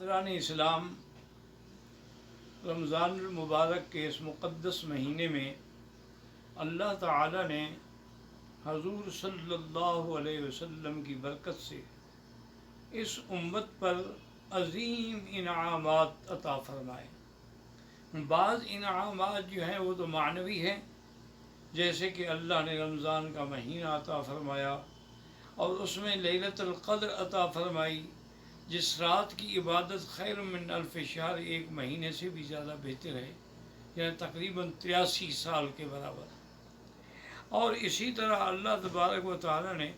برادران اسلام، رمضان المبارک کے اس مقدس مہینے میں اللہ تعالی نے حضور صلی اللہ علیہ وسلم کی برکت سے اس امت پر عظیم انعامات عطا فرمائے۔ بعض انعامات جو ہیں وہ تو معنوی ہیں، جیسے کہ اللہ نے رمضان کا مہینہ عطا فرمایا اور اس میں لیلۃ القدر عطا فرمائی، جس رات کی عبادت خیر من الف شہر، ایک مہینے سے بھی زیادہ بہتر ہے، یعنی تقریباً 83 سال کے برابر۔ اور اسی طرح اللہ تبارک و تعالی نے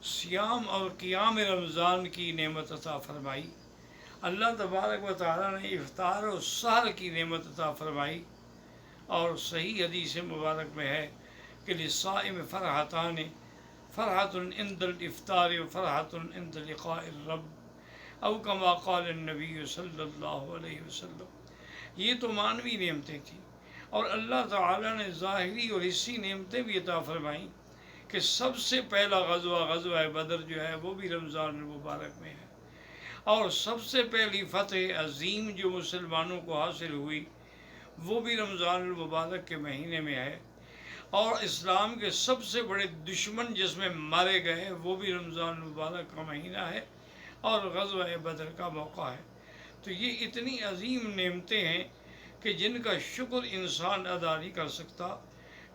صیام اور قیام رمضان کی نعمت عطا فرمائی۔ اللہ تبارک و تعالی نے افطار و سحر کی نعمت عطا فرمائی، اور صحیح حدیث مبارک میں ہے کہ للصائم فرحتان، فرحۃ عند الافطار و فرحۃ عند لقاء الرب، او کما قال النبی صلی اللہ علیہ وسلم۔ یہ تو معنوی نعمتیں تھیں، اور اللہ تعالیٰ نے ظاہری اور حصی نعمتیں بھی عطا فرمائیں کہ سب سے پہلا غزوہ بدر جو ہے وہ بھی رمضان المبارک میں ہے، اور سب سے پہلی فتح عظیم جو مسلمانوں کو حاصل ہوئی وہ بھی رمضان المبارک کے مہینے میں ہے، اور اسلام کے سب سے بڑے دشمن جس میں مارے گئے وہ بھی رمضان المبارک کا مہینہ ہے اور غزوہ بدر کا موقع ہے۔ تو یہ اتنی عظیم نعمتیں ہیں کہ جن کا شکر انسان ادا نہیں کر سکتا۔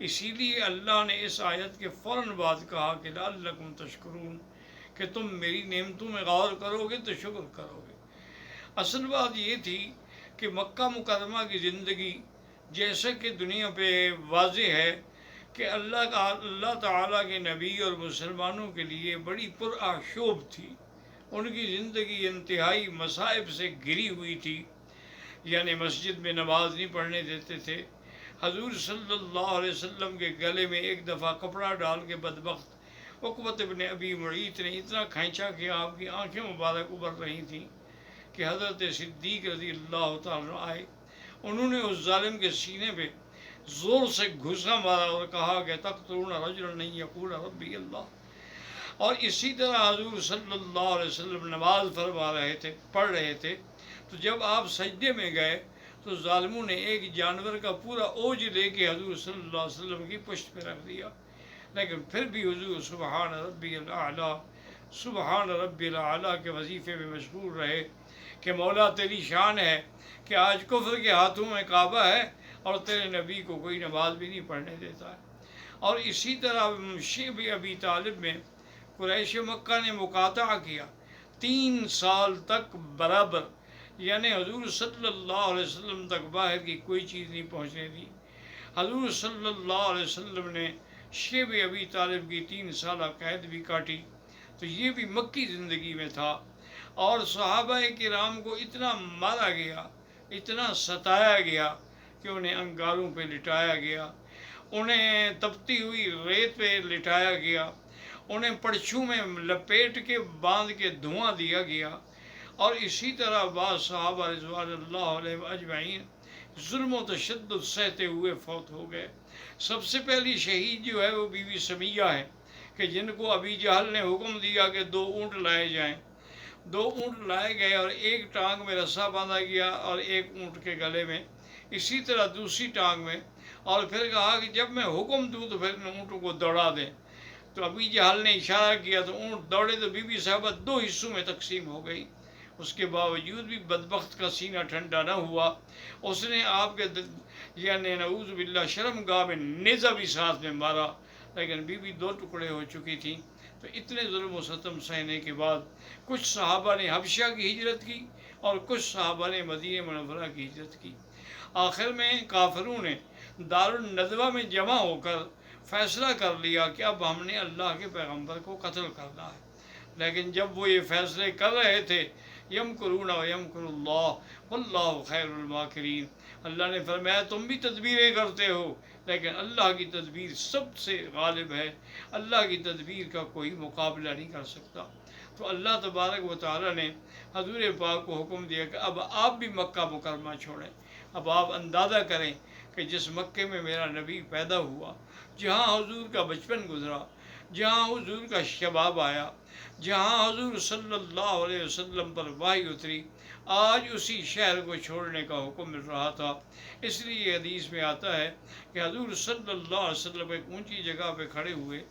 اسی لیے اللہ نے اس آیت کے فوراً بعد کہا کہ لعلکم تشکرون، کہ تم میری نعمتوں میں غور کرو گے تو شکر کرو گے۔ اصل بات یہ تھی کہ مکہ مکرمہ کی زندگی جیسا کہ دنیا پہ واضح ہے کہ اللہ تعالیٰ کے نبی اور مسلمانوں کے لیے بڑی پرآشوب تھی۔ ان کی زندگی انتہائی مصائب سے گھری ہوئی تھی، یعنی مسجد میں نماز نہیں پڑھنے دیتے تھے۔ حضور صلی اللہ علیہ وسلم کے گلے میں ایک دفعہ کپڑا ڈال کے بدبخت عقبۃ بن ابی معیط نے اتنا کھینچا کہ آپ کی آنکھیں مبارک ابھر رہی تھیں کہ حضرت صدیق رضی اللہ تعالیٰ آئے۔ انہوں نے اس ظالم کے سینے پہ زور سے گھسا مارا اور کہا کہ تقتلون رجلا ان یقول ربی اللہ۔ اور اسی طرح حضور صلی اللہ علیہ وسلم نماز فرما رہے تھے، پڑھ رہے تھے، تو جب آپ سجدے میں گئے تو ظالموں نے ایک جانور کا پورا اوج لے کے حضور صلی اللہ علیہ وسلم کی پشت پہ رکھ دیا، لیکن پھر بھی حضور سبحان ربی الاعلیٰ، سبحان ربی الاعلیٰ کے وظیفے میں مشغول رہے کہ مولا تیری شان ہے کہ آج کفر کے ہاتھوں میں کعبہ ہے اور تیرے نبی کو کوئی نماز بھی نہیں پڑھنے دیتا ہے۔ اور اسی طرح شیب ابی طالب میں قریش مکہ نے مقاطعہ کیا 3 سال تک برابر، یعنی حضور صلی اللہ علیہ وسلم تک باہر کی کوئی چیز نہیں پہنچنے دی۔ حضور صلی اللہ علیہ وسلم نے شیب ابی طالب کی 3 سالہ قید بھی کاٹی۔ تو یہ بھی مکی زندگی میں تھا، اور صحابہ کرام کو اتنا مارا گیا، اتنا ستایا گیا کہ انہیں انگاروں پہ لٹایا گیا، انہیں تپتی ہوئی ریت پہ لٹایا گیا، انہیں پرچھوں میں لپیٹ کے باندھ کے دھواں دیا گیا، اور اسی طرح بعض صحابہ رضوان اللہ علیہ اجمعین ظلم و تشدد سہتے ہوئے فوت ہو گئے۔ سب سے پہلی شہید جو ہے وہ بی بی سمیہ ہے، کہ جن کو ابی جہل نے حکم دیا کہ 2 اونٹ لائے جائیں۔ 2 اونٹ لائے گئے اور ایک ٹانگ میں رسا باندھا گیا اور ایک اونٹ کے گلے میں، اسی طرح دوسری ٹانگ میں، اور پھر کہا کہ جب میں حکم دوں تو پھر ان اونٹوں کو دوڑا دیں۔ تو ابی جہل نے اشارہ کیا تو اونٹ دوڑے، تو بی بی صاحبہ 2 حصوں میں تقسیم ہو گئی۔ اس کے باوجود بھی بدبخت کا سینہ ٹھنڈا نہ ہوا، اس نے آپ کے یعنی نعوذ باللہ شرم گاہ میں نیزہ بھی ساتھ میں مارا، لیکن بی بی 2 ٹکڑے ہو چکی تھیں۔ تو اتنے ظلم و ستم سہنے کے بعد کچھ صحابہ نے حبشہ کی ہجرت کی اور کچھ صحابہ نے مدینہ منورہ کی ہجرت کی۔ آخر میں کافروں نے دارالندوہ میں جمع ہو کر فیصلہ کر لیا کہ اب ہم نے اللہ کے پیغمبر کو قتل کرنا ہے۔ لیکن جب وہ یہ فیصلے کر رہے تھے، یمکرون و یمکر اللہ واللہ خیر الماکرین، اللہ نے فرمایا تم بھی تدبیریں کرتے ہو، لیکن اللہ کی تدبیر سب سے غالب ہے، اللہ کی تدبیر کا کوئی مقابلہ نہیں کر سکتا۔ تو اللہ تبارک و تعالی نے حضور پاک کو حکم دیا کہ اب آپ بھی مکہ مکرمہ چھوڑیں۔ اب آپ اندازہ کریں کہ جس مکے میں میرا نبی پیدا ہوا، جہاں حضور کا بچپن گزرا، جہاں حضور کا شباب آیا، جہاں حضور صلی اللہ علیہ وسلم پر وحی اتری، آج اسی شہر کو چھوڑنے کا حکم مل رہا تھا۔ اس لیے حدیث میں آتا ہے کہ حضور صلی اللہ علیہ وسلم ایک اونچی جگہ پہ کھڑے ہوئے